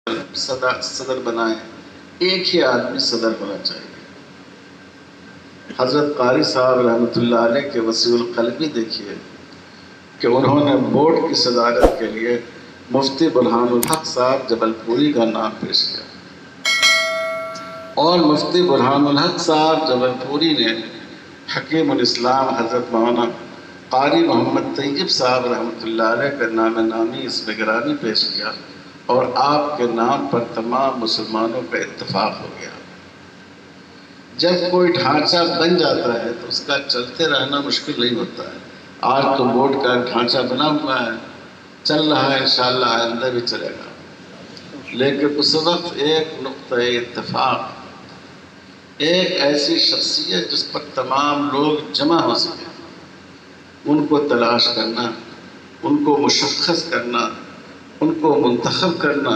सदर बनाए, एक ही आदमी सदर होना चाहिए। हज़रत कारी साहब रहमतुल्लाह अलैह के वसीउल क़ल्बी देखिए कि उन्होंने बोर्ड की सदारत के लिए मुफ्ती बुरहानुल हक साहब जबलपुरी का नाम पेश किया और मुफ्ती बुरहानुल हक साहब जबलपुरी ने हकीमुल इस्लाम हज़रत मौलाना कारी मोहम्मद तैयब साहब रहमतुल्लाह अलैह का नाम नामी इसमें गिरामी पेश किया और आपके नाम पर तमाम मुसलमानों का इत्तफाक हो गया। जब कोई ढांचा बन जाता है तो उसका चलते रहना मुश्किल नहीं होता है। आज तो बोर्ड का ढांचा बना हुआ है, चल रहा है, इंशाअल्लाह आइंदा भी चलेगा। लेकिन उस वक्त एक नुक्ता इत्तफाक, एक ऐसी शख्सियत जिस पर तमाम लोग जमा हो सके, उनको तलाश करना, उनको मुशख्खस करना, उनको मुंतखब करना